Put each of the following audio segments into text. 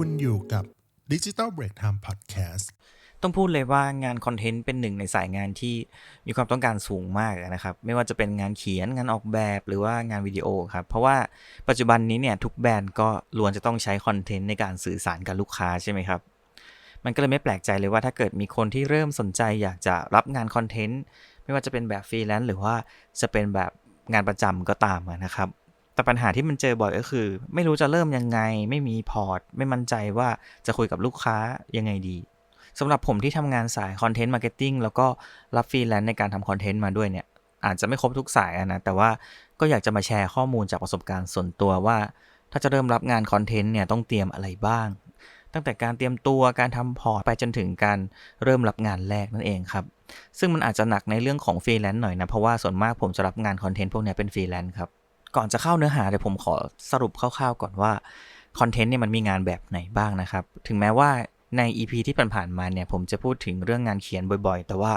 คุณอยู่กับ Digital Break Time Podcast ต้องพูดเลยว่างานคอนเทนต์เป็นหนึ่งในสายงานที่มีความต้องการสูงมากนะครับไม่ว่าจะเป็นงานเขียนงานออกแบบหรือว่างานวิดีโอครับเพราะว่าปัจจุบันนี้เนี่ยทุกแบรนด์ก็ล้วนจะต้องใช้คอนเทนต์ในการสื่อสารกับลูกค้าใช่ไหมครับมันก็เลยไม่แปลกใจเลยว่าถ้าเกิดมีคนที่เริ่มสนใจอยากจะรับงานคอนเทนต์ไม่ว่าจะเป็นแบบฟรีแลนซ์หรือว่าจะเป็นแบบงานประจำก็ตามนะครับแต่ปัญหาที่มันเจอบ่อยก็คือไม่รู้จะเริ่มยังไงไม่มีพอร์ตไม่มั่นใจว่าจะคุยกับลูกค้ายังไงดีสำหรับผมที่ทำงานสายคอนเทนต์มาร์เก็ตติ้งแล้วก็รับฟรีแลนซ์ในการทำคอนเทนต์มาด้วยเนี่ยอาจจะไม่ครบทุกสายนะแต่ว่าก็อยากจะมาแชร์ข้อมูลจากประสบการณ์ส่วนตัวว่าถ้าจะเริ่มรับงานคอนเทนต์เนี่ยต้องเตรียมอะไรบ้างตั้งแต่การเตรียมตัวการทำพอร์ตไปจนถึงการเริ่มรับงานแรกนั่นเองครับซึ่งมันอาจจะหนักในเรื่องของฟรีแลนซ์หน่อยนะเพราะว่าส่วนมากผมจะรับงานคอนเทนต์พวกนี้เป็นฟรีแลนซ์ครับก่อนจะเข้าเนื้อหาเดี๋ยวผมขอสรุปคร่าวๆก่อนว่าคอนเทนต์เนี่ยมันมีงานแบบไหนบ้างนะครับถึงแม้ว่าใน EP ที่ผ่านๆมาเนี่ยผมจะพูดถึงเรื่องงานเขียนบ่อยๆแต่ว่า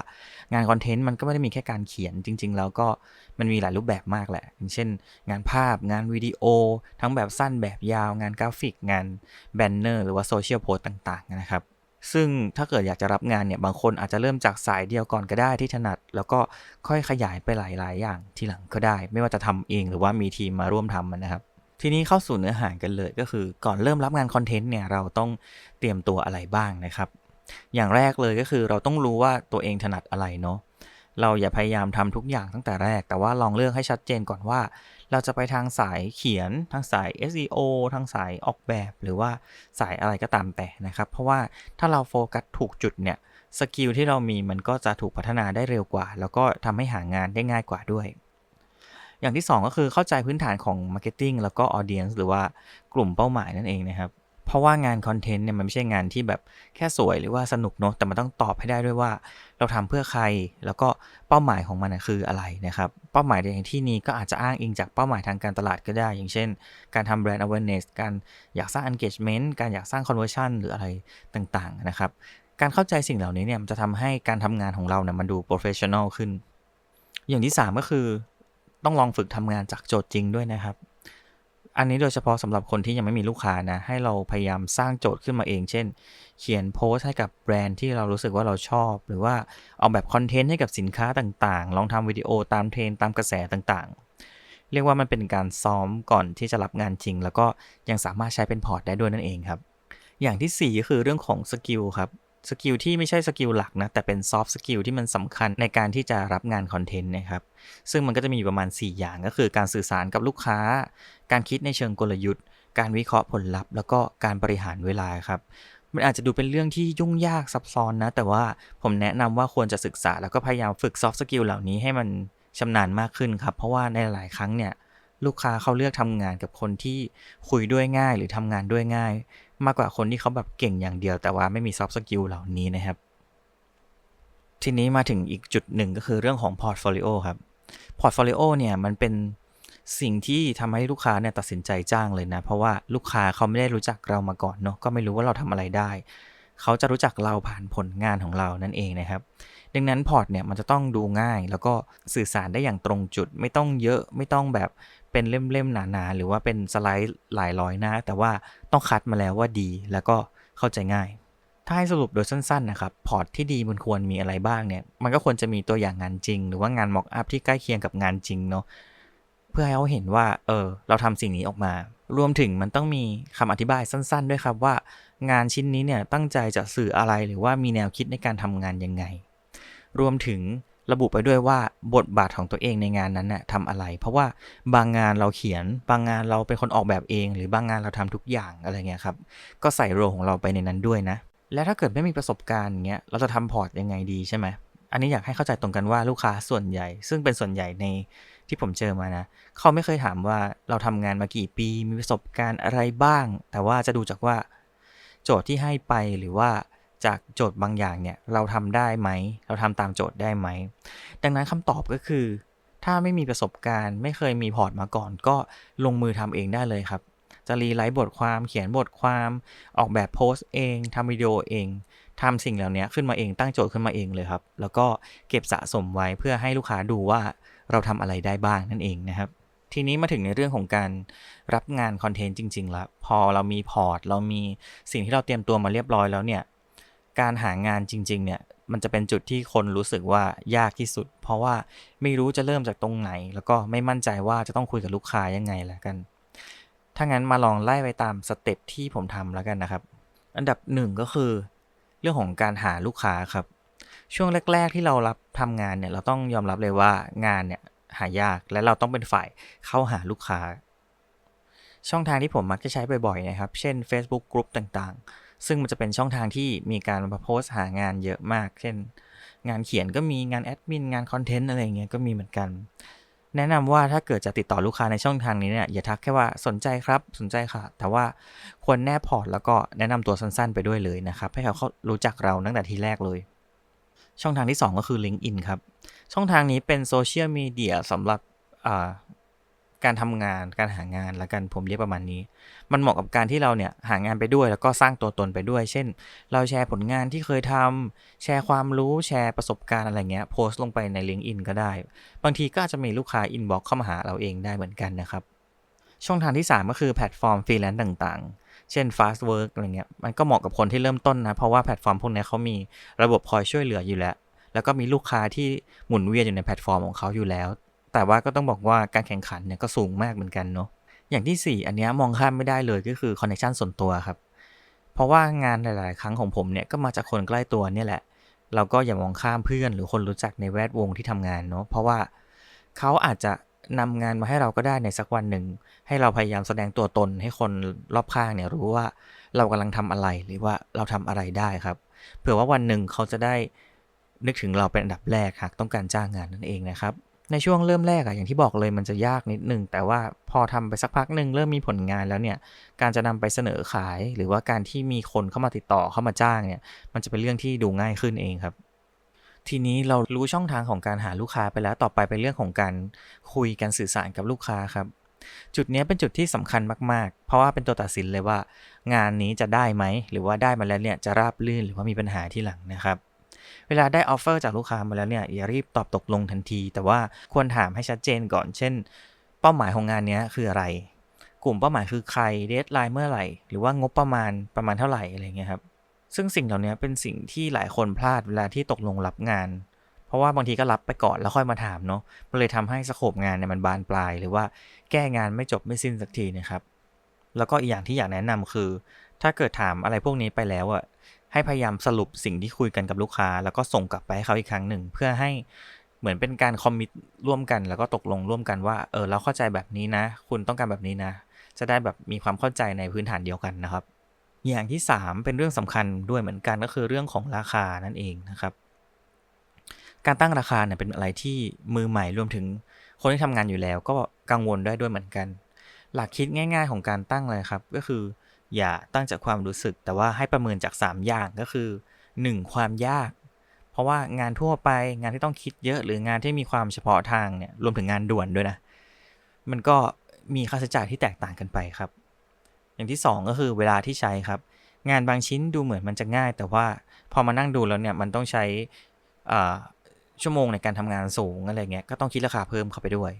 งานคอนเทนต์มันก็ไม่ได้มีแค่การเขียนจริงๆแล้วก็มันมีหลายรูปแบบมากแหละอย่างเช่นงานภาพงานวิดีโอทั้งแบบสั้นแบบยาวงานกราฟิกงานแบนเนอร์หรือว่าโซเชียลโพสต์ต่างๆนะครับซึ่งถ้าเกิดอยากจะรับงานเนี่ยบางคนอาจจะเริ่มจากสายเดียวก่อนก็ได้ที่ถนัดแล้วก็ค่อยขยายไปหลายๆอย่างทีหลังก็ได้ไม่ว่าจะทำเองหรือว่ามีทีมมาร่วมทำนะครับทีนี้เข้าสู่เนื้อหากันเลยก็คือก่อนเริ่มรับงานคอนเทนต์เนี่ยเราต้องเตรียมตัวอะไรบ้างนะครับอย่างแรกเลยก็คือเราต้องรู้ว่าตัวเองถนัดอะไรเนาะเราอย่าพยายามทำทุกอย่างตั้งแต่แรกแต่ว่าลองเลือกให้ชัดเจนก่อนว่าเราจะไปทางสายเขียนทางสาย SEO ทางสายออกแบบหรือว่าสายอะไรก็ตามแต่นะครับเพราะว่าถ้าเราโฟกัสถูกจุดเนี่ยสกิลที่เรามีมันก็จะถูกพัฒนาได้เร็วกว่าแล้วก็ทำให้หางานได้ง่ายกว่าด้วยอย่างที่2ก็คือเข้าใจพื้นฐานของ Marketing แล้วก็ Audience หรือว่ากลุ่มเป้าหมายนั่นเองนะครับเพราะว่างานคอนเทนต์เนี่ยมันไม่ใช่งานที่แบบแค่สวยหรือว่าสนุกเนาะแต่มันต้องตอบให้ได้ด้วยว่าเราทำเพื่อใครแล้วก็เป้าหมายของมันคืออะไรนะครับเป้าหมายในที่นี้ก็อาจจะอ้างอิงจากเป้าหมายทางการตลาดก็ได้อย่างเช่นการทำ brand awareness การอยากสร้าง engagement การอยากสร้าง conversion หรืออะไรต่างๆนะครับการเข้าใจสิ่งเหล่านี้เนี่ยมันจะทำให้การทำงานของเราเนี่ยมันดู professional ขึ้นอย่างที่3ก็คือต้องลองฝึกทำงานจากโจทย์จริงด้วยนะครับอันนี้โดยเฉพาะสำหรับคนที่ยังไม่มีลูกค้านะให้เราพยายามสร้างโจทย์ขึ้นมาเองเช่นเขียนโพสต์ให้กับแบรนด์ที่เรารู้สึกว่าเราชอบหรือว่าเอาแบบคอนเทนต์ให้กับสินค้าต่างๆลองทำวิดีโอตามเทรนด์ตามกระแสต่างๆเรียกว่ามันเป็นการซ้อมก่อนที่จะรับงานจริงแล้วก็ยังสามารถใช้เป็นพอร์ตได้ด้วยนั่นเองครับอย่างที่4ก็คือเรื่องของสกิลครับสกิลที่ไม่ใช่สกิลหลักนะแต่เป็นซอฟต์สกิลที่มันสำคัญในการที่จะรับงานคอนเทนต์นะครับซึ่งมันก็จะมีประมาณ4อย่างก็คือการสื่อสารกับลูกค้าการคิดในเชิงกลยุทธ์การวิเคราะห์ผลลัพธ์แล้วก็การบริหารเวลาครับมันอาจจะดูเป็นเรื่องที่ยุ่งยากซับซ้อนนะแต่ว่าผมแนะนำว่าควรจะศึกษาแล้วก็พยายามฝึกซอฟต์สกิลเหล่านี้ให้มันชำนาญมากขึ้นครับเพราะว่าในหลายครั้งเนี่ยลูกค้าเขาเลือกทำงานกับคนที่คุยด้วยง่ายหรือทำงานด้วยง่ายมากกว่าคนที่เขาแบบเก่งอย่างเดียวแต่ว่าไม่มีซอฟต์สกิลเหล่านี้นะครับทีนี้มาถึงอีกจุดหนึ่งก็คือเรื่องของพอร์ตโฟลิโอครับพอร์ตโฟลิโอเนี่ยมันเป็นสิ่งที่ทำให้ลูกค้าเนี่ยตัดสินใจจ้างเลยนะเพราะว่าลูกค้าเขาไม่ได้รู้จักเรามาก่อนเนาะก็ไม่รู้ว่าเราทำอะไรได้เขาจะรู้จักเราผ่านผลงานของเรานั่นเองนะครับดังนั้นพอร์ตเนี่ยมันจะต้องดูง่ายแล้วก็สื่อสารได้อย่างตรงจุดไม่ต้องเยอะไม่ต้องแบบเป็นเล่มๆหนาๆหรือว่าเป็นสไลด์หลายร้อยหน้าแต่ว่าต้องคัดมาแล้วว่าดีแล้วก็เข้าใจง่ายถ้าให้สรุปโดยสั้นๆนะครับพอร์ตที่ดีมันควรมีอะไรบ้างเนี่ยมันก็ควรจะมีตัวอย่างงานจริงหรือว่างานม็อกอัพที่ใกล้เคียงกับงานจริงเนาะเพื่อให้เขาเห็นว่าเราทำสิ่งนี้ออกมารวมถึงมันต้องมีคำอธิบายสั้นๆด้วยครับว่างานชิ้นนี้เนี่ยตั้งใจจะสื่ออะไรหรือว่ามีแนวคิดในการทำงานยังไงรวมถึงระบุไปด้วยว่าบทบาทของตัวเองในงานนั้นน่ะทำอะไรเพราะว่าบางงานเราเขียนบางงานเราเป็นคนออกแบบเองหรือบางงานเราทำทุกอย่างอะไรเงี้ยครับก็ใส่โรของเราไปในนั้นด้วยนะและถ้าเกิดไม่มีประสบการณ์เงี้ยเราจะทำพอร์ตยังไงดีใช่ไหมอันนี้อยากให้เข้าใจตรงกันว่าลูกค้าส่วนใหญ่ซึ่งเป็นส่วนใหญ่ในที่ผมเจอมานะเขาไม่เคยถามว่าเราทำงานมากี่ปีมีประสบการณ์อะไรบ้างแต่ว่าจะดูจากว่าโจทย์ที่ให้ไปหรือว่าจากโจทย์บางอย่างเนี่ยเราทำได้ไหมเราทำตามโจทย์ได้ไหมดังนั้นคำตอบก็คือถ้าไม่มีประสบการณ์ไม่เคยมีพอร์ตมาก่อนก็ลงมือทำเองได้เลยครับจะรีไลท์บทความเขียนบทความออกแบบโพสต์เองทำวิดีโอเองทำสิ่งเหล่านี้ขึ้นมาเองตั้งโจทย์ขึ้นมาเองเลยครับแล้วก็เก็บสะสมไว้เพื่อให้ลูกค้าดูว่าเราทำอะไรได้บ้างนั่นเองนะครับ ทีนี้มาถึงในเรื่องของการรับงานคอนเทนต์จริงๆแล้วพอเรามีพอร์ตเรามีสิ่งที่เราเตรียมตัวมาเรียบร้อยแล้วเนี่ยการหางานจริงๆเนี่ยมันจะเป็นจุดที่คนรู้สึกว่ายากที่สุดเพราะว่าไม่รู้จะเริ่มจากตรงไหนแล้วก็ไม่มั่นใจว่าจะต้องคุยกับลูกค้ายังไงแล้วกันถ้างั้นมาลองไล่ไปตามสเต็ปที่ผมทำแล้วกันนะครับอันดับ1ก็คือเรื่องของการหาลูกค้าครับช่วงแรกๆที่เรารับทำงานเนี่ยเราต้องยอมรับเลยว่างานเนี่ยหายากและเราต้องเป็นฝ่ายเข้าหาลูกค้าช่องทางที่ผมมักจะใช้บ่อยๆนะครับเช่น Facebook Group ต่างๆซึ่งมันจะเป็นช่องทางที่มีการมาโพสต์หางานเยอะมากเช่นงานเขียนก็มีงานแอดมินงานคอนเทนต์อะไรเงี้ยก็มีเหมือนกันแนะนำว่าถ้าเกิดจะติดต่อลูกค้าในช่องทางนี้เนี่ยอย่าทักแค่ว่าสนใจครับสนใจค่ะแต่ว่าควรแนบพอร์ตแล้วก็แนะนำตัวสั้นๆไปด้วยเลยนะครับให้เขารู้จักเราตั้งแต่ทีแรกเลยช่องทางที่2ก็คือ LinkedIn ครับช่องทางนี้เป็นโซเชียลมีเดียสำหรับการทำงานการหางานละกันผมเรียกประมาณนี้มันเหมาะกับการที่เราเนี่ยหางานไปด้วยแล้วก็สร้างตัวตนไปด้วยเช่นเราแชร์ผลงานที่เคยทำแชร์ความรู้แชร์ประสบการณ์อะไรเงี้ยโพสต์ลงไปใน LinkedIn ก็ได้บางทีก็อาจจะมีลูกค้าอินบ็อกซ์เข้ามาหาเราเองได้เหมือนกันนะครับช่องทางที่3ก็คือแพลตฟอร์มฟรีแลนซ์ต่างๆเช่น Fastwork อะไรเงี้ยมันก็เหมาะกับคนที่เริ่มต้นนะเพราะว่าแพลตฟอร์มพวกนี้เขามีระบบคอยช่วยเหลืออยู่แล้วก็มีลูกค้าที่หมุนเวียนอยู่ในแพลตฟอร์มของเขาอยู่แล้วแต่ว่าก็ต้องบอกว่าการแข่งขันเนี่ยก็สูงมากเหมือนกันเนาะอย่างที่4อันนี้มองข้ามไม่ได้เลยก็คือคอนเนคชั่นส่วนตัวครับเพราะว่างานหลายๆครั้งของผมเนี่ยก็มาจากคนใกล้ตัวเนี่ยแหละเราก็อย่ามองข้ามเพื่อนหรือคนรู้จักในแวดวงที่ทำงานเนาะเพราะว่าเขาอาจจะนำงานมาให้เราก็ได้ในสักวันหนึ่งให้เราพยายามแสดงตัวตนให้คนรอบข้างเนี่ยรู้ว่าเรากำลังทำอะไรหรือว่าเราทำอะไรได้ครับเผื่อว่าวันหนึ่งเขาจะได้นึกถึงเราเป็นอันดับแรกหากต้องการจ้างงานนั่นเองนะครับในช่วงเริ่มแรกอย่างที่บอกเลยมันจะยากนิดนึงแต่ว่าพอทำไปสักพักหนึ่งเริ่มมีผลงานแล้วเนี่ยการจะนำไปเสนอขายหรือว่าการที่มีคนเข้ามาติดต่อเข้ามาจ้างเนี่ยมันจะเป็นเรื่องที่ดูง่ายขึ้นเองครับทีนี้เรารู้ช่องทางของการหาลูกค้าไปแล้วต่อไปเป็นเรื่องของการคุยกันสื่อสารกับลูกค้าครับจุดนี้เป็นจุดที่สำคัญมากๆเพราะว่าเป็นตัวตัดสินเลยว่างานนี้จะได้ไหมหรือว่าได้มาแล้วเนี่ยจะราบรื่นหรือว่ามีปัญหาที่หลังนะครับเวลาได้ออฟเฟอร์จากลูกค้ามาแล้วเนี่ยอย่ารีบตอบตกลงทันทีแต่ว่าควรถามให้ชัดเจนก่อนเช่นเป้าหมายของงานนี้คืออะไรกลุ่มเป้าหมายคือใครเดดไลน์เมื่อไหร่หรือว่างบประมาณเท่าไหร่อะไรเงี้ยครับซึ่งสิ่งเหล่านี้เป็นสิ่งที่หลายคนพลาดเวลาที่ตกลงรับงานเพราะว่าบางทีก็รับไปก่อนแล้วค่อยมาถามเนาะมันเลยทำให้สโคปงานเนี่ยมันบานปลายหรือว่าแก้งานไม่จบไม่สิ้นสักทีนะครับแล้วก็อีกอย่างที่อยากแนะนำคือถ้าเกิดถามอะไรพวกนี้ไปแล้วให้พยายามสรุปสิ่งที่คุยกันกับลูกค้าแล้วก็ส่งกลับไปให้เขาอีกครั้งหนึ่งเพื่อให้เหมือนเป็นการคอมมิตร่วมกันแล้วก็ตกลงร่วมกันว่าเราเข้าใจแบบนี้นะคุณต้องการแบบนี้นะจะได้แบบมีความเข้าใจในพื้นฐานเดียวกันนะครับอย่างที่3เป็นเรื่องสำคัญด้วยเหมือนกันก็คือเรื่องของราคานั่นเองนะครับการตั้งราคาเนี่ยเป็นอะไรที่มือใหม่รวมถึงคนที่ทำงานอยู่แล้วก็กังวลได้ด้วยเหมือนกันหลักคิดง่ายๆของการตั้งเลยครับก็คืออย่าตั้งจากความรู้สึกแต่ว่าให้ประเมินจาก3อย่างก็คือ1ความยากเพราะว่างานทั่วไปงานที่ต้องคิดเยอะหรืองานที่มีความเฉพาะทางเนี่ยรวมถึงงานด่วนด้วยนะมันก็มีค่าใช้จ่ายที่แตกต่างกันไปครับอย่างที่2ก็คือเวลาที่ใช้ครับงานบางชิ้นดูเหมือนมันจะง่ายแต่ว่าพอมานั่งดูแล้วเนี่ยมันต้องใช้ชั่วโมงในการทำงานสูงอะไรเงี้ยก็ต้องคิดราคาเพิ่มเข้าไปด้วย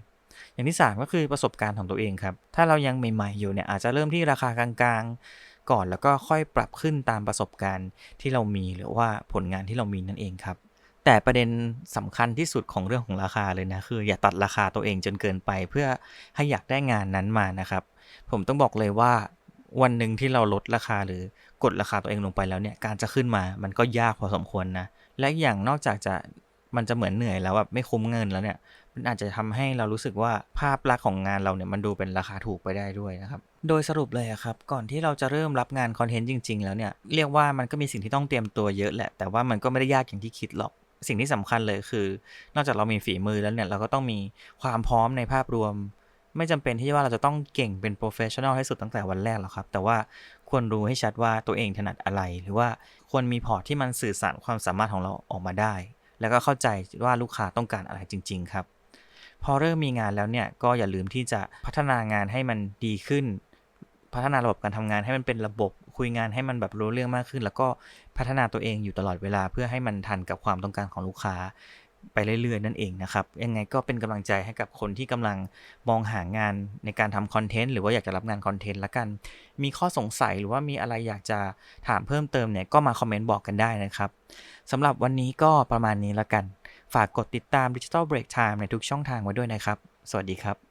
อย่างที่3ก็คือประสบการณ์ของตัวเองครับถ้าเรายังใหม่ๆอยู่เนี่ยอาจจะเริ่มที่ราคากลางๆก่อนแล้วก็ค่อยปรับขึ้นตามประสบการณ์ที่เรามีหรือว่าผลงานที่เรามีนั่นเองครับแต่ประเด็นสำคัญที่สุดของเรื่องของราคาเลยนะคืออย่าตัดราคาตัวเองจนเกินไปเพื่อให้อยากได้งานนั้นมานะครับผมต้องบอกเลยว่าวันหนึ่งที่เราลดราคาหรือกดราคาตัวเองลงไปแล้วเนี่ยการจะขึ้นมามันก็ยากพอสมควรนะและอย่างนอกจากจะมันจะเหมือนเหนื่อยแล้วแบบไม่คุ้มเงินแล้วเนี่ยมันอาจจะทำให้เรารู้สึกว่าภาพลักษณ์ของงานเราเนี่ยมันดูเป็นราคาถูกไปได้ด้วยนะครับโดยสรุปเลยครับก่อนที่เราจะเริ่มรับงานคอนเทนต์จริงๆแล้วเนี่ยเรียกว่ามันก็มีสิ่งที่ต้องเตรียมตัวเยอะแหละแต่ว่ามันก็ไม่ได้ยากอย่างที่คิดหรอกสิ่งที่สำคัญเลยคือนอกจากเรามีฝีมือแล้วเนี่ยเราก็ต้องมีความพร้อมในภาพรวมไม่จำเป็นที่ว่าเราจะต้องเก่งเป็นโปรเฟชชั่นอลให้สุดตั้งแต่วันแรกหรอกครับแต่ว่าควรรู้ให้ชัดว่าตัวเองถนัดอะไรหรือว่าควรมีพอร์ตที่มันสื่อสารความสามารถของเราออกมาได้แล้วก็เข้าใจว่าลูกค้าต้องการอะไรจริงๆครับพอเริ่มมีงานแล้วเนี่ยก็อย่าลืมที่จะพัฒนางานให้มันดีขึ้นพัฒนาระบบการทำงานให้มันเป็นระบบคุยงานให้มันแบบรู้เรื่องมากขึ้นแล้วก็พัฒนาตัวเองอยู่ตลอดเวลาเพื่อให้มันทันกับความต้องการของลูกค้า ไปเรื่อยๆนั่นเองนะครับยังไงก็เป็นกำลังใจให้กับคนที่กำลังมองหางานในการทำคอนเทนต์หรือว่าอยากจะรับงานคอนเทนต์ละกันมีข้อสงสัยหรือว่ามีอะไรอยากจะถามเพิ่มเติมเนี่ยก็มาคอมเมนต์บอกกันได้นะครับสำหรับวันนี้ก็ประมาณนี้ละกันฝากกดติดตาม Digital Break Time ในทุกช่องทางไว้ด้วยนะครับสวัสดีครับ